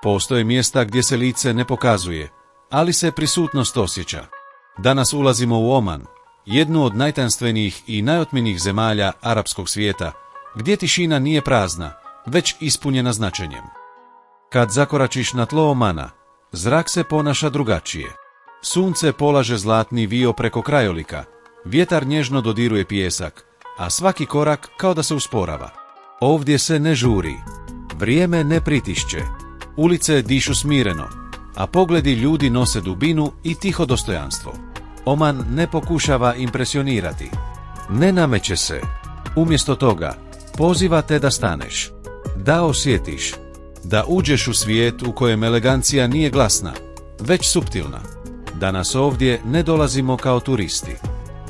Postoje mjesta gdje se lice ne pokazuje, ali se prisutnost osjeća. Danas ulazimo u Oman, jednu od najtanstvenijih i najotminijih zemalja arapskog svijeta, gdje tišina nije prazna, već ispunjena značenjem. Kad zakoračiš na tlo Omana, zrak se ponaša drugačije. Sunce polaže zlatni vio preko krajolika, vjetar nježno dodiruje pijesak, a svaki korak kao da se usporava. Ovdje se ne žuri, vrijeme ne pritišće, ulice dišu smireno, a pogledi ljudi nose dubinu i tiho dostojanstvo. Oman ne pokušava impresionirati, ne nameće se. Umjesto toga, poziva te da staneš, da osjetiš, da uđeš u svijet u kojem elegancija nije glasna, već suptilna. Danas ovdje ne dolazimo kao turisti,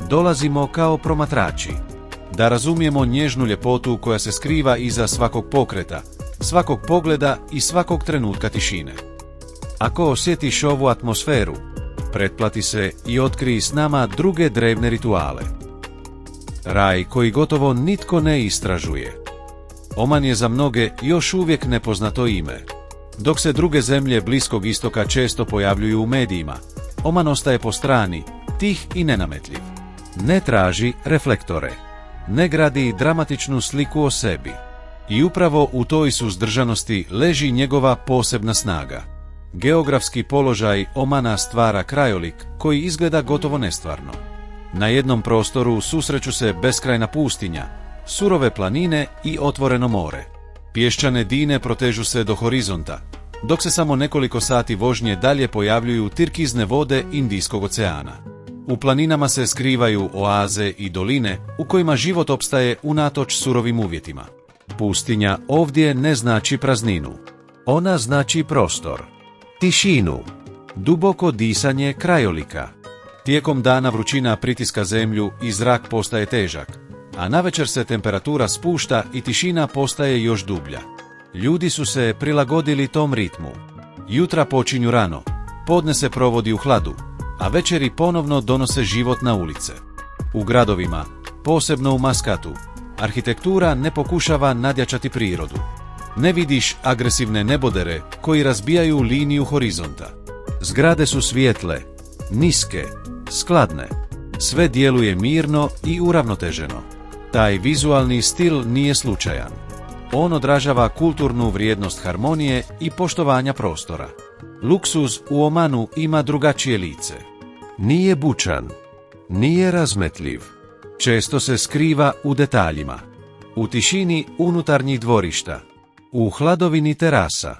dolazimo kao promatrači, da razumijemo nježnu ljepotu koja se skriva iza svakog pokreta, svakog pogleda i svakog trenutka tišine. Ako osjetiš ovu atmosferu, pretplati se i otkrij s nama druge drevne rituale. Raj koji gotovo nitko ne istražuje. Oman je za mnoge još uvijek nepoznato ime. Dok se druge zemlje Bliskog istoka često pojavljuju u medijima, Oman ostaje po strani, tih i nenametljiv. Ne traži reflektore, ne gradi dramatičnu sliku o sebi. I upravo u toj suzdržanosti leži njegova posebna snaga. Geografski položaj Omana stvara krajolik koji izgleda gotovo nestvarno. Na jednom prostoru susreću se beskrajna pustinja, surove planine i otvoreno more. Pješčane dine protežu se do horizonta, dok se samo nekoliko sati vožnje dalje pojavljuju tirkizne vode Indijskog oceana. U planinama se skrivaju oaze i doline u kojima život opstaje unatoč surovim uvjetima. Pustinja ovdje ne znači prazninu. Ona znači prostor, tišinu, duboko disanje krajolika. Tijekom dana vrućina pritiska zemlju i zrak postaje težak, a navečer se temperatura spušta i tišina postaje još dublja. Ljudi su se prilagodili tom ritmu. Jutra počinju rano, podne se provodi u hladu, a večeri ponovno donose život na ulice. U gradovima, posebno u Maskatu, arhitektura ne pokušava nadjačati prirodu. Ne vidiš agresivne nebodere koji razbijaju liniju horizonta. Zgrade su svijetle, niske, skladne. Sve djeluje mirno i uravnoteženo. Taj vizualni stil nije slučajan. On odražava kulturnu vrijednost harmonije i poštovanja prostora. Luksuz u Omanu ima drugačije lice. Nije bučan, nije razmetljiv. Često se skriva u detaljima. U tišini unutarnjih dvorišta, u hladovini terasa,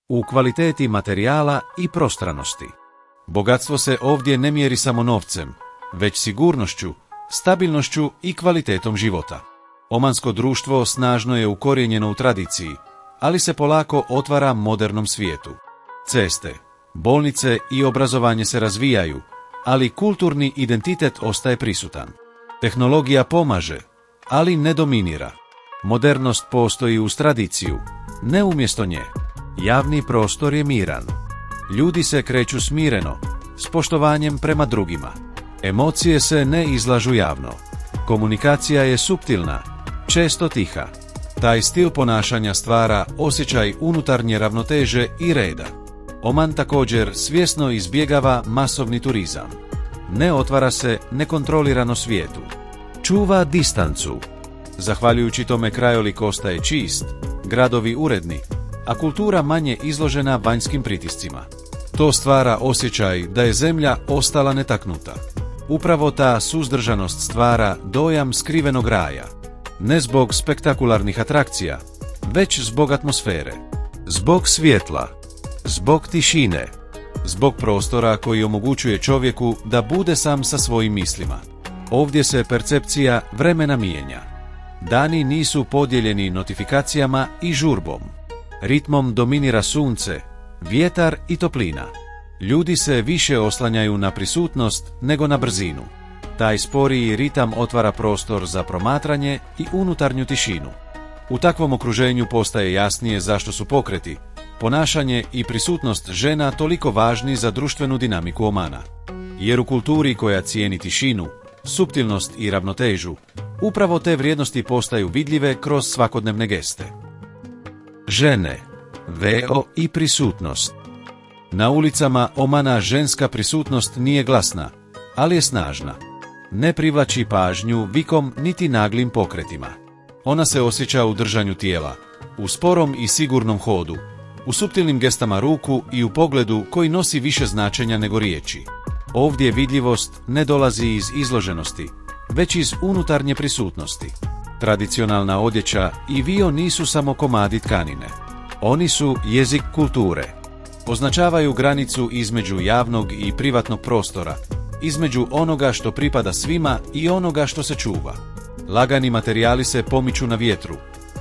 u kvaliteti materijala i prostranosti. Bogatstvo se ovdje ne mjeri samo novcem, već sigurnošću, stabilnošću i kvalitetom života. Omansko društvo snažno je ukorijenjeno u tradiciji, ali se polako otvara modernom svijetu. Ceste, bolnice i obrazovanje se razvijaju, ali kulturni identitet ostaje prisutan. Tehnologija pomaže, ali ne dominira. Modernost postoji uz tradiciju, ne umjesto nje. Javni prostor je miran. Ljudi se kreću smireno, s poštovanjem prema drugima. Emocije se ne izlažu javno. Komunikacija je suptilna, često tiha. Taj stil ponašanja stvara osjećaj unutarnje ravnoteže i reda. Oman također svjesno izbjegava masovni turizam. Ne otvara se nekontrolirano svijetu. Čuva distancu. Zahvaljujući tome krajolik ostaje čist, gradovi uredni, a kultura manje izložena vanjskim pritiscima. To stvara osjećaj da je zemlja ostala netaknuta. Upravo ta suzdržanost stvara dojam skrivenog raja. Ne zbog spektakularnih atrakcija, već zbog atmosfere. Zbog svjetla, zbog tišine, zbog prostora koji omogućuje čovjeku da bude sam sa svojim mislima. Ovdje se percepcija vremena mijenja. Dani nisu podijeljeni notifikacijama i žurbom. Ritmom dominira sunce, vjetar i toplina. Ljudi se više oslanjaju na prisutnost nego na brzinu. Taj sporiji ritam otvara prostor za promatranje i unutarnju tišinu. U takvom okruženju postaje jasnije zašto su pokreti, ponašanje i prisutnost žena toliko važni za društvenu dinamiku Omana. Jer u kulturi koja cijeni tišinu, suptilnost i ravnotežu, upravo te vrijednosti postaju vidljive kroz svakodnevne geste. Žene, veo i prisutnost. Na ulicama Omana ženska prisutnost nije glasna, ali je snažna. Ne privlači pažnju vikom niti naglim pokretima. Ona se osjeća u držanju tijela, u sporom i sigurnom hodu, u suptilnim gestama ruku i u pogledu koji nosi više značenja nego riječi. Ovdje vidljivost ne dolazi iz izloženosti, već iz unutarnje prisutnosti. Tradicionalna odjeća i vio nisu samo komadi tkanine. Oni su jezik kulture. Označavaju granicu između javnog i privatnog prostora, između onoga što pripada svima i onoga što se čuva. Lagani materijali se pomiču na vjetru,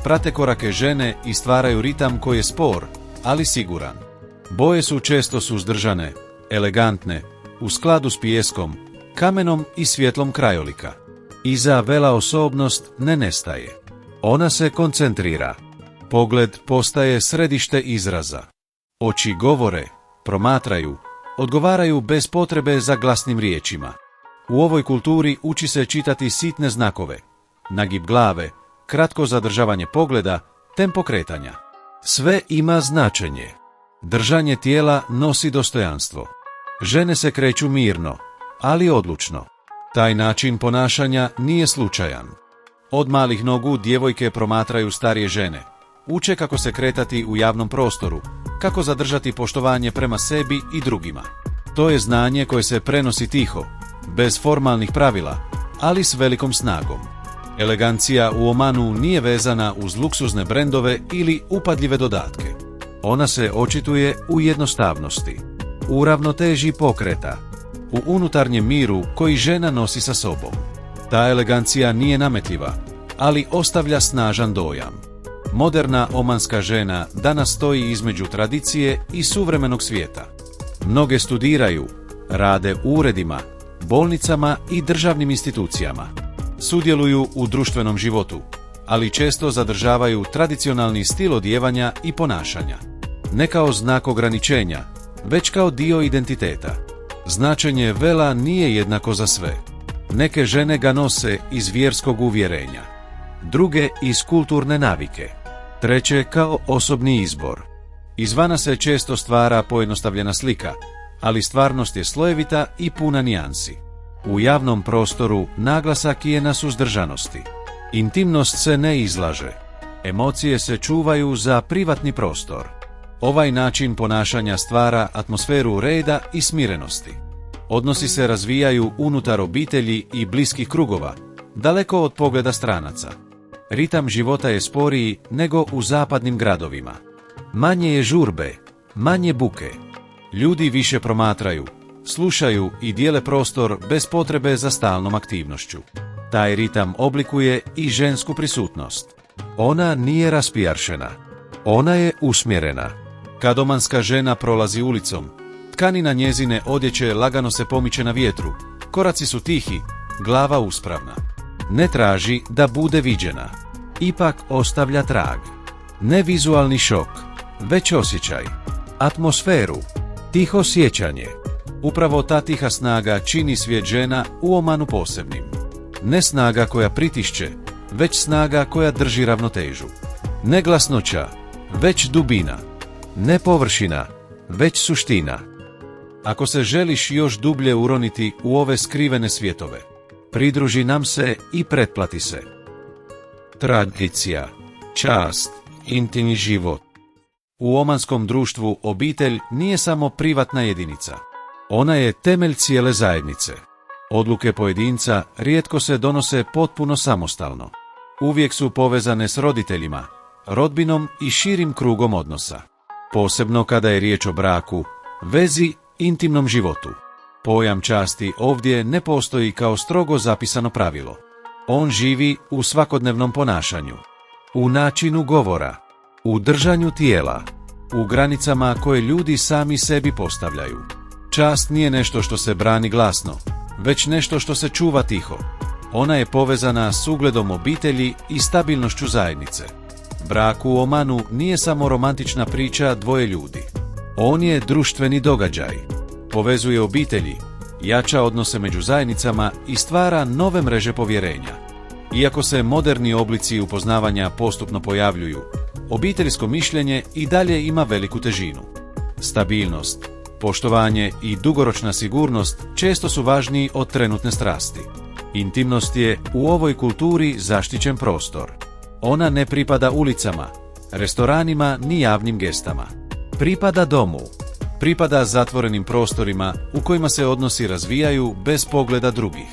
prate korake žene i stvaraju ritam koji je spor, ali siguran. Boje su često suzdržane, elegantne, u skladu s pijeskom, kamenom i svjetlom krajolika. Iza vela osobnost ne nestaje. Ona se koncentrira. Pogled postaje središte izraza. Oči govore, promatraju, odgovaraju bez potrebe za glasnim riječima. U ovoj kulturi uči se čitati sitne znakove, nagib glave, kratko zadržavanje pogleda, tempo kretanja. Sve ima značenje. Držanje tijela nosi dostojanstvo. Žene se kreću mirno, ali odlučno. Taj način ponašanja nije slučajan. Od malih nogu djevojke promatraju starije žene. Uče kako se kretati u javnom prostoru, kako zadržati poštovanje prema sebi i drugima. To je znanje koje se prenosi tiho, bez formalnih pravila, ali s velikom snagom. Elegancija u Omanu nije vezana uz luksuzne brendove ili upadljive dodatke. Ona se očituje u jednostavnosti, u ravnoteži pokreta, u unutarnjem miru koji žena nosi sa sobom. Ta elegancija nije nametljiva, ali ostavlja snažan dojam. Moderna omanska žena danas stoji između tradicije i suvremenog svijeta. Mnoge studiraju, rade u uredima, bolnicama i državnim institucijama. Sudjeluju u društvenom životu, ali često zadržavaju tradicionalni stil odijevanja i ponašanja. Ne kao znak ograničenja, već kao dio identiteta. Značenje vela nije jednako za sve. Neke žene ga nose iz vjerskog uvjerenja, druge iz kulturne navike, treće kao osobni izbor. Izvana se često stvara pojednostavljena slika, ali stvarnost je slojevita i puna nijansi. U javnom prostoru naglasak je na suzdržanosti. Intimnost se ne izlaže. Emocije se čuvaju za privatni prostor. Ovaj način ponašanja stvara atmosferu reda i smirenosti. Odnosi se razvijaju unutar obitelji i bliskih krugova, daleko od pogleda stranaca. Ritam života je sporiji nego u zapadnim gradovima. Manje je žurbe, manje buke. Ljudi više promatraju, slušaju i dijele prostor bez potrebe za stalnom aktivnošću. Taj ritam oblikuje i žensku prisutnost. Ona nije raspijaršena. Ona je usmjerena. Kad omanska žena prolazi ulicom, tkanina njezine odjeće lagano se pomiče na vjetru, koraci su tihi, glava uspravna. Ne traži da bude viđena. Ipak ostavlja trag. Ne vizualni šok, već osjećaj. Atmosferu, tiho sjećanje. Upravo ta tiha snaga čini svijet žena u Omanu posebnim. Ne snaga koja pritišće, već snaga koja drži ravnotežu. Ne glasnoća, već dubina. Ne površina, već suština. Ako se želiš još dublje uroniti u ove skrivene svjetove, pridruži nam se i pretplati se. Tradicija, čast, intimni život. U omanskom društvu obitelj nije samo privatna jedinica. Ona je temelj cijele zajednice. Odluke pojedinca rijetko se donose potpuno samostalno. Uvijek su povezane s roditeljima, rodbinom i širim krugom odnosa. Posebno kada je riječ o braku, vezi, intimnom životu. Pojam časti ovdje ne postoji kao strogo zapisano pravilo. On živi u svakodnevnom ponašanju, u načinu govora, u držanju tijela, u granicama koje ljudi sami sebi postavljaju. Čast nije nešto što se brani glasno, već nešto što se čuva tiho. Ona je povezana s ugledom obitelji i stabilnošću zajednice. Brak u Omanu nije samo romantična priča dvoje ljudi. On je društveni događaj. Povezuje obitelji, jača odnose među zajednicama i stvara nove mreže povjerenja. Iako se moderni oblici upoznavanja postupno pojavljuju, obiteljsko mišljenje i dalje ima veliku težinu. Stabilnost, poštovanje i dugoročna sigurnost često su važniji od trenutne strasti. Intimnost je u ovoj kulturi zaštićen prostor. Ona ne pripada ulicama, restoranima ni javnim gestama. Pripada domu. Pripada zatvorenim prostorima u kojima se odnosi razvijaju bez pogleda drugih.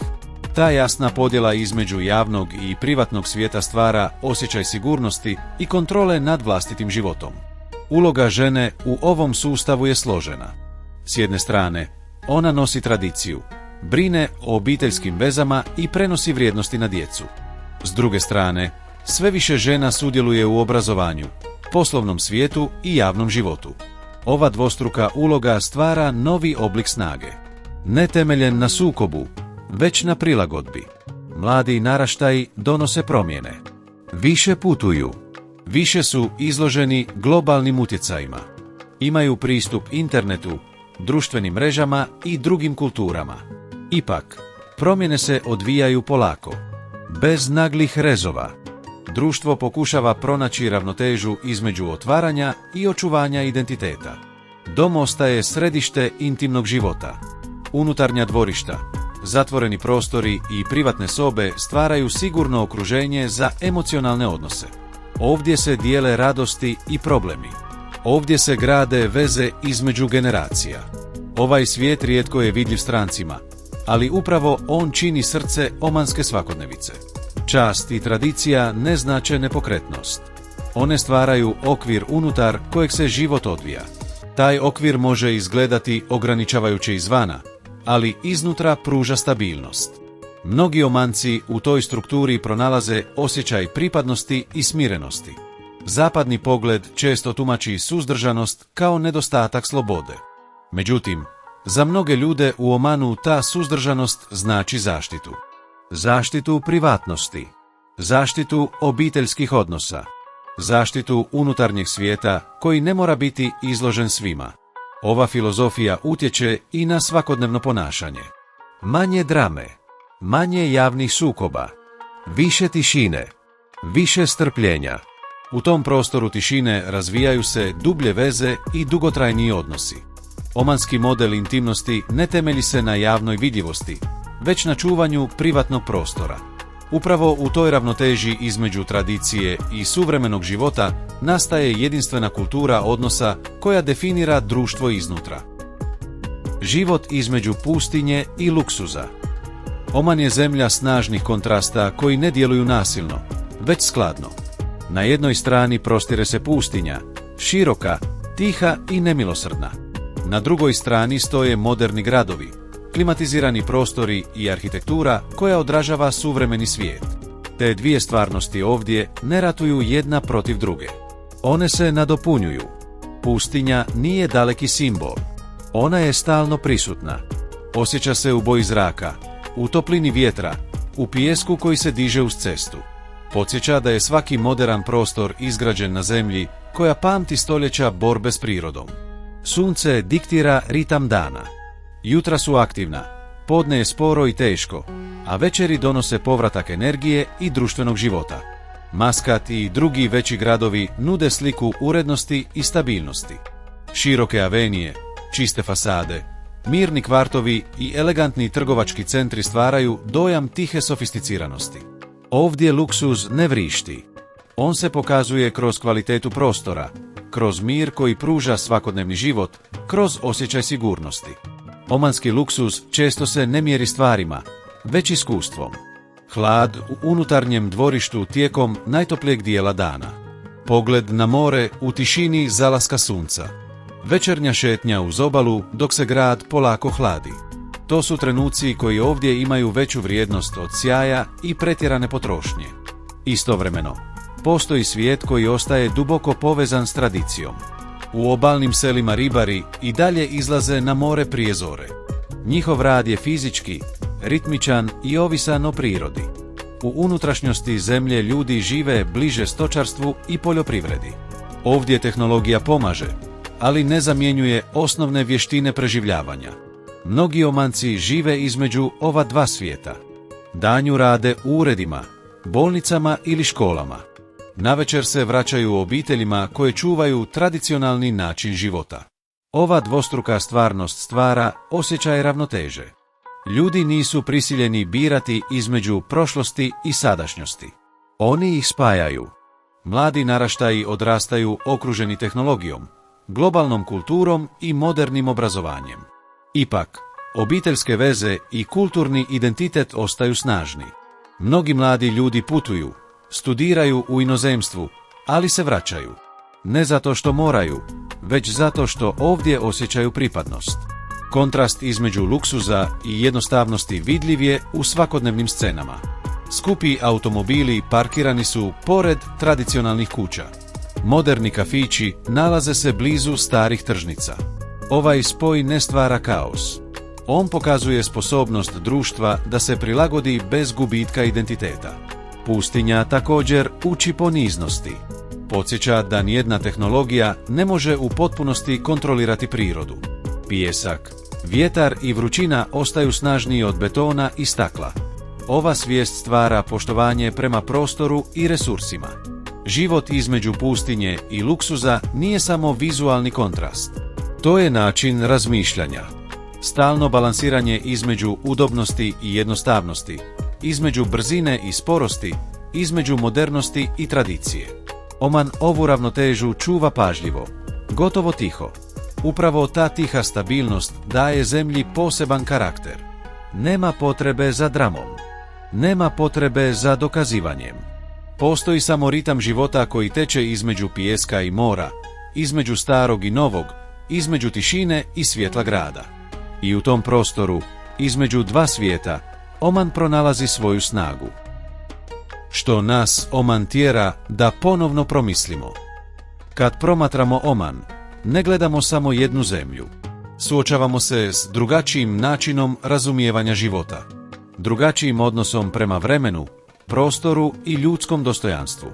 Ta jasna podjela između javnog i privatnog svijeta stvara osjećaj sigurnosti i kontrole nad vlastitim životom. Uloga žene u ovom sustavu je složena. S jedne strane, ona nosi tradiciju, brine o obiteljskim vezama i prenosi vrijednosti na djecu. S druge strane, sve više žena sudjeluje u obrazovanju, poslovnom svijetu i javnom životu. Ova dvostruka uloga stvara novi oblik snage. Ne temeljen na sukobu, već na prilagodbi. Mladi naraštaji donose promjene. Više putuju, više su izloženi globalnim utjecajima. Imaju pristup internetu, društvenim mrežama i drugim kulturama. Ipak, promjene se odvijaju polako, bez naglih rezova. Društvo pokušava pronaći ravnotežu između otvaranja i očuvanja identiteta. Dom ostaje središte intimnog života. Unutarnja dvorišta, zatvoreni prostori i privatne sobe stvaraju sigurno okruženje za emocionalne odnose. Ovdje se dijele radosti i problemi. Ovdje se grade veze između generacija. Ovaj svijet rijetko je vidljiv strancima, ali upravo on čini srce omanske svakodnevice. Čast i tradicija ne znače nepokretnost. One stvaraju okvir unutar kojeg se život odvija. Taj okvir može izgledati ograničavajuće izvana, ali iznutra pruža stabilnost. Mnogi Omanci u toj strukturi pronalaze osjećaj pripadnosti i smirenosti. Zapadni pogled često tumači suzdržanost kao nedostatak slobode. Međutim, za mnoge ljude u Omanu ta suzdržanost znači zaštitu. Zaštitu privatnosti, zaštitu obiteljskih odnosa, zaštitu unutarnjeg svijeta koji ne mora biti izložen svima. Ova filozofija utječe i na svakodnevno ponašanje. Manje drame, manje javnih sukoba, više tišine, više strpljenja. U tom prostoru tišine razvijaju se dublje veze i dugotrajniji odnosi. Omanski model intimnosti ne temelji se na javnoj vidljivosti, već na čuvanju privatnog prostora. Upravo u toj ravnoteži između tradicije i suvremenog života nastaje jedinstvena kultura odnosa koja definira društvo iznutra. Život između pustinje i luksuza. Oman je zemlja snažnih kontrasta koji ne djeluju nasilno, već skladno. Na jednoj strani prostire se pustinja, široka, tiha i nemilosrdna. Na drugoj strani stoje moderni gradovi, klimatizirani prostori i arhitektura koja odražava suvremeni svijet. Te dvije stvarnosti ovdje ne ratuju jedna protiv druge. One se nadopunjuju. Pustinja nije daleki simbol. Ona je stalno prisutna. Osjeća se u boji zraka, u toplini vjetra, u pijesku koji se diže uz cestu. Podsjeća da je svaki moderan prostor izgrađen na zemlji koja pamti stoljeća borbe s prirodom. Sunce diktira ritam dana. Jutra su aktivna, podne je sporo i teško, a večeri donose povratak energije i društvenog života. Maskat i drugi veći gradovi nude sliku urednosti i stabilnosti. Široke avenije, čiste fasade, mirni kvartovi i elegantni trgovački centri stvaraju dojam tihe sofisticiranosti. Ovdje luksuz ne vrišti. On se pokazuje kroz kvalitetu prostora, kroz mir koji pruža svakodnevni život, kroz osjećaj sigurnosti. Omanski luksuz često se ne mjeri stvarima, već iskustvom. Hlad u unutarnjem dvorištu tijekom najtoplijeg dijela dana. Pogled na more u tišini zalaska sunca. Večernja šetnja uz obalu dok se grad polako hladi. To su trenuci koji ovdje imaju veću vrijednost od sjaja i pretjerane potrošnje. Istovremeno, postoji svijet koji ostaje duboko povezan s tradicijom. U obalnim selima ribari i dalje izlaze na more prije zore. Njihov rad je fizički, ritmičan i ovisan o prirodi. U unutrašnjosti zemlje ljudi žive bliže stočarstvu i poljoprivredi. Ovdje tehnologija pomaže, ali ne zamjenjuje osnovne vještine preživljavanja. Mnogi Omanci žive između ova dva svijeta. Danju rade u uredima, bolnicama ili školama. Navečer se vraćaju obiteljima koje čuvaju tradicionalni način života. Ova dvostruka stvarnost stvara osjećaj ravnoteže. Ljudi nisu prisiljeni birati između prošlosti i sadašnjosti. Oni ih spajaju. Mladi naraštaji odrastaju okruženi tehnologijom, globalnom kulturom i modernim obrazovanjem. Ipak, obiteljske veze i kulturni identitet ostaju snažni. Mnogi mladi ljudi putuju, studiraju u inozemstvu, ali se vraćaju. Ne zato što moraju, već zato što ovdje osjećaju pripadnost. Kontrast između luksuza i jednostavnosti vidljiv je u svakodnevnim scenama. Skupi automobili parkirani su pored tradicionalnih kuća. Moderni kafići nalaze se blizu starih tržnica. Ovaj spoj ne stvara kaos. On pokazuje sposobnost društva da se prilagodi bez gubitka identiteta. Pustinja također uči poniznosti. Podsjeća da nijedna tehnologija ne može u potpunosti kontrolirati prirodu. Pijesak, vjetar i vrućina ostaju snažniji od betona i stakla. Ova svijest stvara poštovanje prema prostoru i resursima. Život između pustinje i luksuza nije samo vizualni kontrast. To je način razmišljanja. Stalno balansiranje između udobnosti i jednostavnosti, između brzine i sporosti, između modernosti i tradicije. Oman ovu ravnotežu čuva pažljivo, gotovo tiho. Upravo ta tiha stabilnost daje zemlji poseban karakter. Nema potrebe za dramom. Nema potrebe za dokazivanjem. Postoji samo ritam života koji teče između pijeska i mora, između starog i novog, između tišine i svjetla grada. I u tom prostoru, između dva svijeta, Oman pronalazi svoju snagu. Što nas Oman tjera da ponovno promislimo. Kad promatramo Oman, ne gledamo samo jednu zemlju. Suočavamo se s drugačijim načinom razumijevanja života, drugačijim odnosom prema vremenu, prostoru i ljudskom dostojanstvu.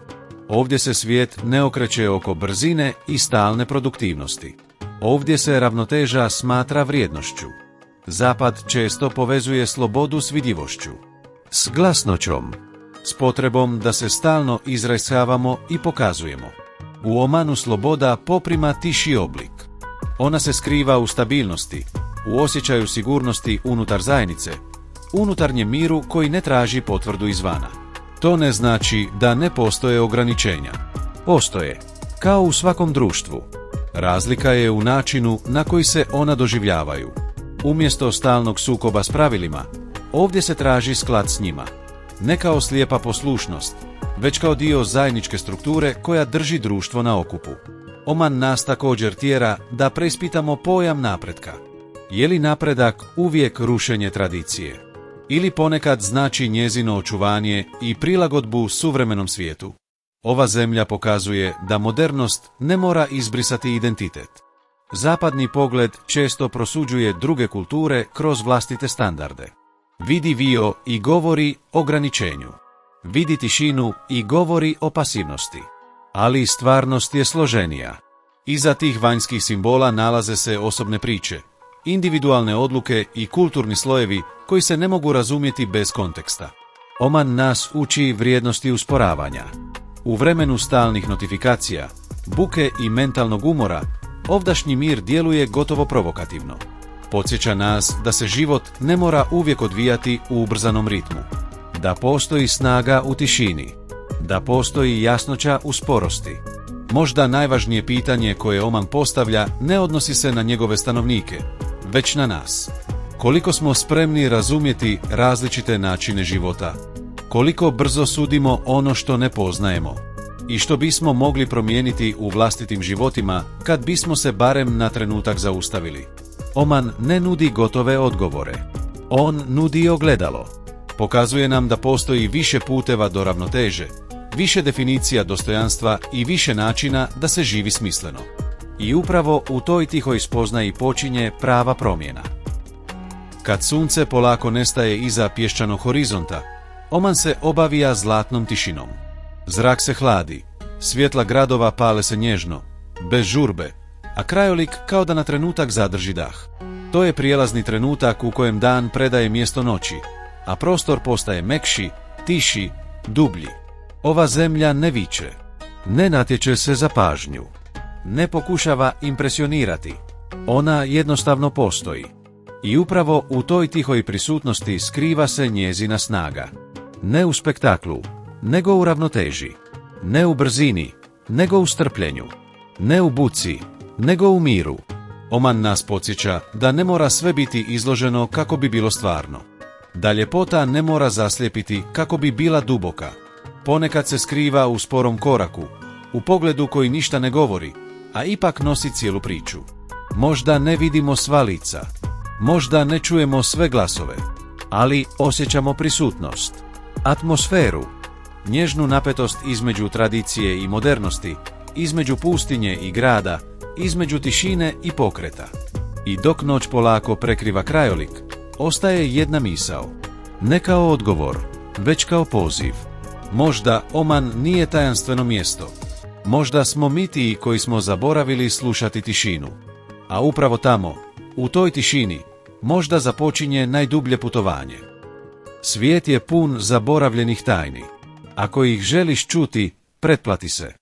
Ovdje se svijet ne okreće oko brzine i stalne produktivnosti. Ovdje se ravnoteža smatra vrijednošću. Zapad često povezuje slobodu s vidljivošću, s glasnoćom, s potrebom da se stalno izražavamo i pokazujemo. U Omanu sloboda poprima tiši oblik. Ona se skriva u stabilnosti, u osjećaju sigurnosti unutar zajednice, unutarnjem miru koji ne traži potvrdu izvana. To ne znači da ne postoje ograničenja. Postoje, kao u svakom društvu. Razlika je u načinu na koji se ona doživljavaju. Umjesto stalnog sukoba s pravilima, ovdje se traži sklad s njima. Ne kao slijepa poslušnost, već kao dio zajedničke strukture koja drži društvo na okupu. Oman nas također tjera da preispitamo pojam napretka. Je li napredak uvijek rušenje tradicije? Ili ponekad znači njezino očuvanje i prilagodbu suvremenom svijetu? Ova zemlja pokazuje da modernost ne mora izbrisati identitet. Zapadni pogled često prosuđuje druge kulture kroz vlastite standarde. Vidi vio i govori o ograničenju. Vidi tišinu i govori o pasivnosti. Ali stvarnost je složenija. Iza tih vanjskih simbola nalaze se osobne priče, individualne odluke i kulturni slojevi koji se ne mogu razumjeti bez konteksta. Oman nas uči vrijednosti usporavanja. U vremenu stalnih notifikacija, buke i mentalnog umora, ovdašnji mir djeluje gotovo provokativno. Podsjeća nas da se život ne mora uvijek odvijati u ubrzanom ritmu, da postoji snaga u tišini, da postoji jasnoća u sporosti. Možda najvažnije pitanje koje Oman postavlja ne odnosi se na njegove stanovnike, već na nas. Koliko smo spremni razumjeti različite načine života? Koliko brzo sudimo ono što ne poznajemo? I što bismo mogli promijeniti u vlastitim životima kad bismo se barem na trenutak zaustavili? Oman ne nudi gotove odgovore. On nudi ogledalo. Pokazuje nam da postoji više puteva do ravnoteže, više definicija dostojanstva i više načina da se živi smisleno. I upravo u toj tihoj spoznaji počinje prava promjena. Kad sunce polako nestaje iza pješčanog horizonta, Oman se obavija zlatnom tišinom. Zrak se hladi, svjetla gradova pale se nježno, bez žurbe, a krajolik kao da na trenutak zadrži dah. To je prijelazni trenutak u kojem dan predaje mjesto noći, a prostor postaje mekši, tiši, dublji. Ova zemlja ne viče, Ne natječe se za pažnju. Ne pokušava impresionirati. Ona jednostavno postoji. I upravo u toj tihoj prisutnosti skriva se njezina snaga. Ne u spektaklu, nego u ravnoteži. Ne u brzini, nego u strpljenju. Ne u buci, nego u miru. Oman nas podsjeća da ne mora sve biti izloženo kako bi bilo stvarno. Da ljepota ne mora zaslijepiti kako bi bila duboka. Ponekad se skriva u sporom koraku, u pogledu koji ništa ne govori, a ipak nosi cijelu priču. Možda ne vidimo sva lica, možda ne čujemo sve glasove, ali osjećamo prisutnost, atmosferu, nježnu napetost između tradicije i modernosti, između pustinje i grada, između tišine i pokreta. I dok noć polako prekriva krajolik, ostaje jedna misao. Ne kao odgovor, već kao poziv. Možda Oman nije tajanstveno mjesto. Možda smo mi ti koji smo zaboravili slušati tišinu. A upravo tamo, u toj tišini, možda započinje najdublje putovanje. Svijet je pun zaboravljenih tajni. Ako ih želiš čuti, pretplati se.